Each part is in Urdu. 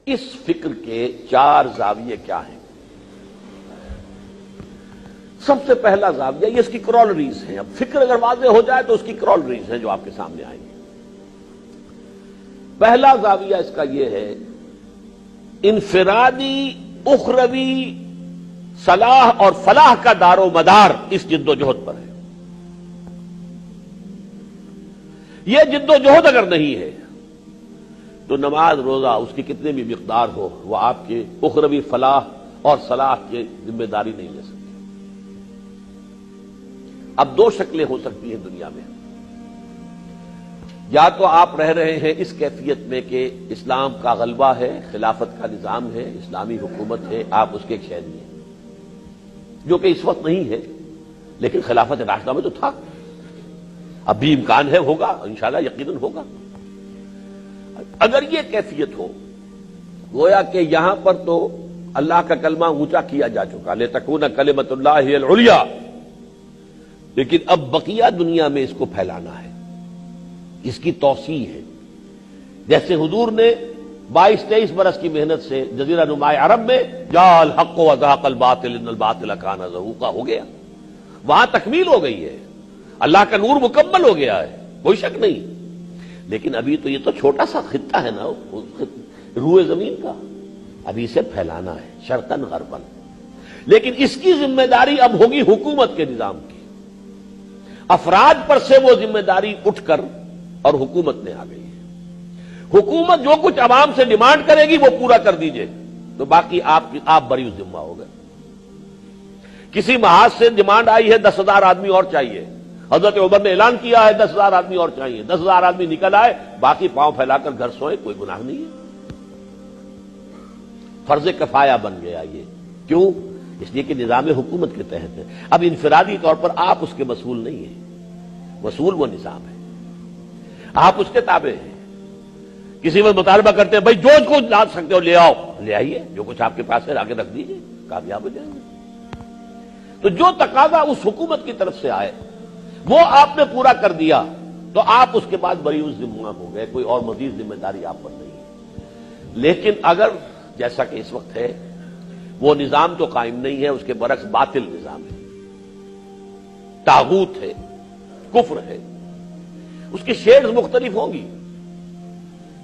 اس فکر کے چار زاویے کیا ہیں؟ سب سے پہلا زاویہ یہ اس کی کرولریز ہیں. اب فکر اگر واضح ہو جائے تو اس کی کرولریز ہیں جو آپ کے سامنے آئیں گے. پہلا زاویہ اس کا یہ ہے انفرادی اخروی صلاح اور فلاح کا دار و مدار اس جد و جہد پر ہے. یہ جد و جہد اگر نہیں ہے تو نماز روزہ اس کی کتنے بھی مقدار ہو وہ آپ کے اخروی فلاح اور صلاح کی ذمہ داری نہیں لے سکتی. اب دو شکلیں ہو سکتی ہیں دنیا میں. یا تو آپ رہ رہے ہیں اس کیفیت میں کہ اسلام کا غلبہ ہے، خلافت کا نظام ہے، اسلامی حکومت ہے، آپ اس کے ایک شہری ہیں، جو کہ اس وقت نہیں ہے لیکن خلافت راشدہ میں تو تھا. اب بھی امکان ہے، ہوگا انشاءاللہ، یقیناً ہوگا. اگر یہ کیفیت ہو، گویا کہ یہاں پر تو اللہ کا کلمہ اونچا کیا جا چکا، لِتَكُونَ كَلِمَةُ اللَّهِ هِيَ الْعُلْيَا، لیکن اب بقیہ دنیا میں اس کو پھیلانا ہے، اس کی توسیع ہے. جیسے حضور نے 22-23 برس کی محنت سے جزیرہ نما عرب میں جاء الحق وزهق الباطل ان الباطل كان زهوقا ہو گیا، وہاں تکمیل ہو گئی ہے، اللہ کا نور مکمل ہو گیا ہے، کوئی شک نہیں. لیکن ابھی تو یہ تو چھوٹا سا خطہ ہے نا روئے زمین کا، ابھی اسے پھیلانا ہے شرقاً غرباً. لیکن اس کی ذمہ داری اب ہوگی حکومت کے نظام کی. افراد پر سے وہ ذمہ داری اٹھ کر اور حکومت میں آ گئی ہے. حکومت جو کچھ عوام سے ڈیمانڈ کرے گی وہ پورا کر دیجئے، تو باقی آپ بری ذمہ ہو گئے. کسی محاذ سے ڈیمانڈ آئی ہے 10,000 آدمی اور چاہیے، حضرت عمر نے اعلان کیا ہے 10,000 آدمی اور چاہیے، 10,000 آدمی نکل آئے، باقی پاؤں پھیلا کر گھر سوئے، کوئی گناہ نہیں ہے. فرض کفایہ بن گیا یہ. کیوں؟ اس لیے کہ نظام حکومت کے تحت ہے. اب انفرادی طور پر آپ اس کے مسئول نہیں ہیں، مسئول وہ نظام ہے، آپ اس کے تابع ہیں. کسی میں مطالبہ کرتے ہیں بھائی جو کچھ لا سکتے ہو لے آؤ، لے آئیے، جو کچھ آپ کے پاس ہے آگے رکھ دیجیے، کامیاب ہو جائیں گے. تو جو تقاضا اس حکومت کی طرف سے آئے وہ آپ نے پورا کر دیا تو آپ اس کے بعد بری ذمہ ہو گئے، کوئی اور مزید ذمہ داری آپ پر نہیں ہے. لیکن اگر جیسا کہ اس وقت ہے وہ نظام تو قائم نہیں ہے، اس کے برعکس باطل نظام ہے، طاغوت ہے، کفر ہے، اس کی شیڈز مختلف ہوں گی.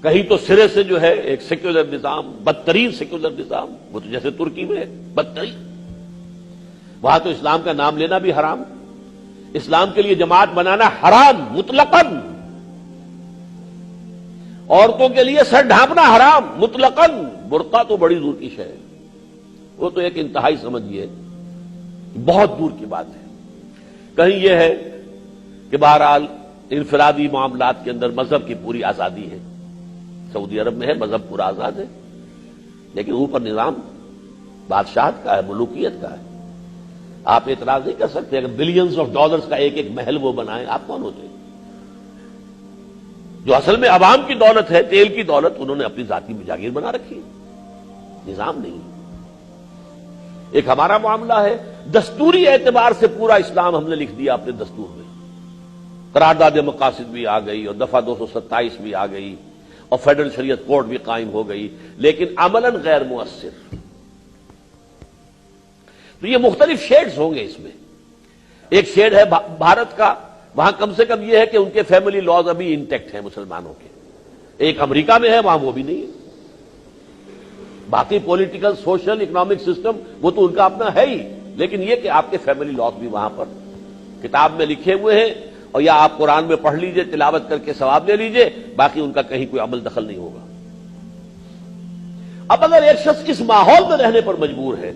کہیں تو سرے سے جو ہے ایک سیکولر نظام، بدترین سیکولر نظام، وہ تو جیسے ترکی میں ہے بدترین، وہاں تو اسلام کا نام لینا بھی حرام، اسلام کے لیے جماعت بنانا حرام مطلقاً، عورتوں کے لیے سر ڈھانپنا حرام مطلقاً، برقع تو بڑی دور کی شے ہے، وہ تو ایک انتہائی سمجھیے بہت دور کی بات ہے. کہیں یہ ہے کہ بہرحال انفرادی معاملات کے اندر مذہب کی پوری آزادی ہے، سعودی عرب میں ہے مذہب پورا آزاد ہے، لیکن اوپر نظام بادشاہت کا ہے، ملوکیت کا ہے. آپ اعتراض نہیں کر سکتے اگر بلینز آف ڈالرز کا ایک ایک محل وہ بنائیں. آپ کون ہوتے ہیں؟ جو اصل میں عوام کی دولت ہے، تیل کی دولت، انہوں نے اپنی ذاتی جاگیر بنا رکھی ہے، نظام نہیں. ایک ہمارا معاملہ ہے دستوری اعتبار سے پورا اسلام ہم نے لکھ دیا اپنے دستور میں، قرارداد مقاصد بھی آ گئی اور دفعہ 227 بھی آ گئی اور فیڈرل شریعت کورٹ بھی قائم ہو گئی، لیکن عملاً غیر مؤثر. تو یہ مختلف شیڈز ہوں گے اس میں. ایک شیڈ ہے بھارت کا، وہاں کم سے کم یہ ہے کہ ان کے فیملی لاز ابھی انٹیکٹ ہیں مسلمانوں کے. ایک امریکہ میں ہے، وہاں وہ بھی نہیں ہے. باقی پولیٹیکل سوشل اکنامک سسٹم وہ تو ان کا اپنا ہے ہی، لیکن یہ کہ آپ کے فیملی لاز بھی وہاں پر کتاب میں لکھے ہوئے ہیں، اور یا آپ قرآن میں پڑھ لیجئے، تلاوت کر کے ثواب لے لیجئے، باقی ان کا کہیں کوئی عمل دخل نہیں ہوگا. اب اگر ایک شخص اس ماحول میں رہنے پر مجبور ہے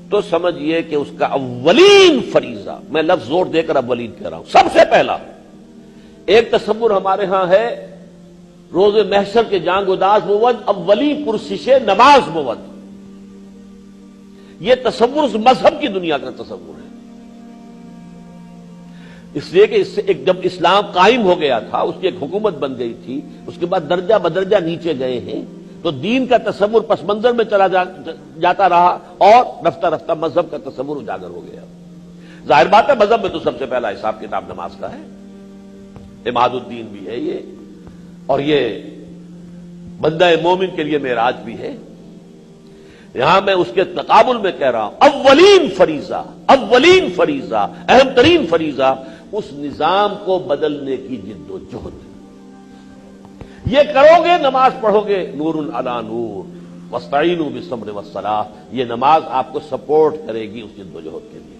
تو سمجھیے کہ اس کا اولین فریضہ، میں لفظ زور دے کر اولین کہہ رہا ہوں، سب سے پہلا ایک تصور ہمارے ہاں ہے روز محشر کے جان گداز بود، اولی پرسش نماز بود. یہ تصور اس مذہب کی دنیا کا تصور ہے، اس لیے کہ اس سے ایک جب اسلام قائم ہو گیا تھا، اس کی ایک حکومت بن گئی تھی، اس کے بعد درجہ بدرجہ نیچے گئے ہیں، تو دین کا تصور پس منظر میں چلا جاتا رہا اور رفتہ رفتہ مذہب کا تصور اجاگر ہو گیا. ظاہر بات ہے مذہب میں تو سب سے پہلا حساب کتاب نماز کا ہے، عماد الدین بھی ہے یہ، اور یہ بندہ مومن کے لیے معراج بھی ہے. یہاں میں اس کے تقابل میں کہہ رہا ہوں اولین فریضہ اہم ترین فریضہ اس نظام کو بدلنے کی جد و جہد. یہ کرو گے نماز پڑھو گے نور علی نور واستعینوا بالصبر والصلاۃ، یہ نماز آپ کو سپورٹ کرے گی اس جد و جہد کے لیے.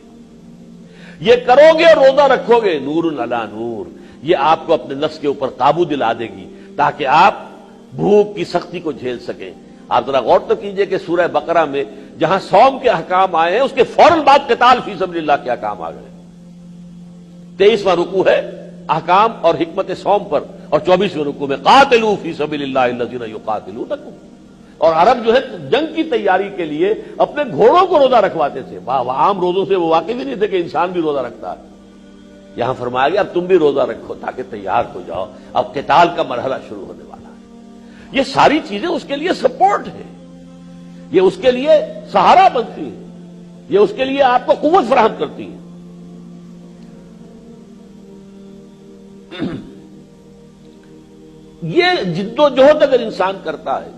یہ کرو گے روزہ رکھو گے نور علی نور، یہ آپ کو اپنے نفس کے اوپر قابو دلا دے گی تاکہ آپ بھوک کی سختی کو جھیل سکیں. آپ ذرا غور تو کیجئے کہ سورہ بقرہ میں جہاں صوم کے احکام آئے ہیں اس کے فوراً بعد قتال فی سبیل اللہ کے احکام آ گئے. 23واں رکوع ہے احکام اور حکمت صوم پر، اور 24ویں رکوع میں قاتلوا فی سبیل اللہ الذین یقاتلونکم. اور عرب جو ہے جنگ کی تیاری کے لیے اپنے گھوڑوں کو روزہ رکھواتے تھے. عام روزوں سے وہ واقف ہی نہیں تھے کہ انسان بھی روزہ رکھتا ہے. یہاں فرمایا گیا اب تم بھی روزہ رکھو تاکہ تیار ہو جاؤ، اب قتال کا مرحلہ شروع ہونے والا ہے. یہ ساری چیزیں اس کے لیے سپورٹ ہے، یہ اس کے لیے سہارا بنتی ہے، یہ اس کے لیے آپ کو قوت فراہم کرتی ہے. یہ جد و جہد اگر انسان کرتا ہے،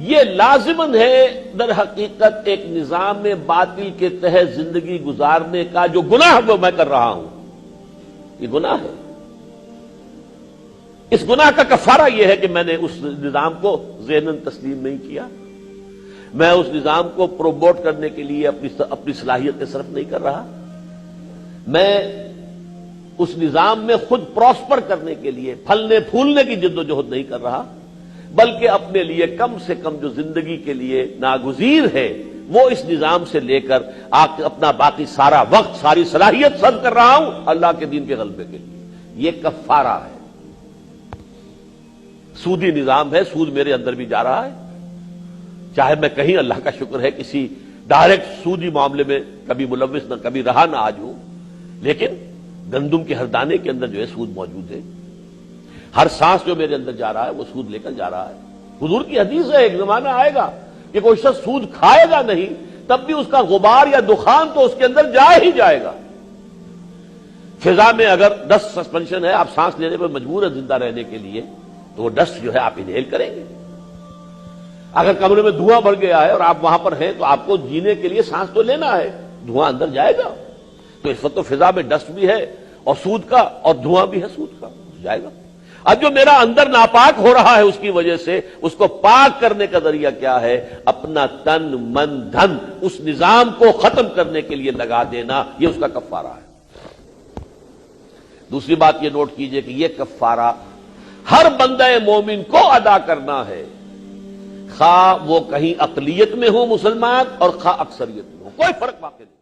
یہ لازماً ہے در حقیقت ایک نظام باطل کے تحت زندگی گزارنے کا جو گناہ وہ میں کر رہا ہوں، یہ گناہ ہے. اس گناہ کا کفارہ یہ ہے کہ میں نے اس نظام کو ذہناً تسلیم نہیں کیا، میں اس نظام کو پروموٹ کرنے کے لیے اپنی صلاحیتیں صرف نہیں کر رہا، میں اس نظام میں خود پراسپر کرنے کے لیے پھلنے پھولنے کی جد و جہد نہیں کر رہا، بلکہ اپنے لیے کم سے کم جو زندگی کے لیے ناگزیر ہے وہ اس نظام سے لے کر اپنا باقی سارا وقت ساری صلاحیت صرف کر رہا ہوں اللہ کے دین کے غلبے کے لیے. یہ کفارہ ہے. سودی نظام ہے، سود میرے اندر بھی جا رہا ہے، چاہے میں کہیں اللہ کا شکر ہے کسی ڈائریکٹ سودی معاملے میں کبھی ملوث نہ کبھی رہا نہ آج ہوں، لیکن گندم کے ہر دانے کے اندر جو ہے سود موجود ہے. ہر سانس جو میرے اندر جا رہا ہے وہ سود لے کر جا رہا ہے. حضور کی حدیث ہے ایک زمانہ آئے گا کہ کوئی شخص سود کھائے گا نہیں تب بھی اس کا غبار یا دخان تو اس کے اندر جائے ہی جائے گا. فضا میں اگر ڈسٹ سسپینشن ہے، آپ سانس لینے پر مجبور ہے زندہ رہنے کے لیے، تو وہ ڈسٹ جو ہے آپ انہیل کریں گے. اگر کمرے میں دھواں بڑھ گیا ہے اور آپ وہاں پر ہیں تو آپ کو جینے کے لیے سانس تو لینا ہے، دھواں اندر جائے گا. تو اس وقت تو فضا میں ڈسٹ بھی ہے اور سود کا، اور دھواں بھی ہے سود کا، جائے گا. اب جو میرا اندر ناپاک ہو رہا ہے اس کی وجہ سے اس کو پاک کرنے کا ذریعہ کیا ہے؟ اپنا تن من دھن اس نظام کو ختم کرنے کے لیے لگا دینا، یہ اس کا کفارہ ہے. دوسری بات یہ نوٹ کیجئے کہ یہ کفارہ ہر بندہ مومن کو ادا کرنا ہے، خواہ وہ کہیں اقلیت میں ہو مسلمان اور خواہ اکثریت میں ہو، کوئی فرق واقع نہیں.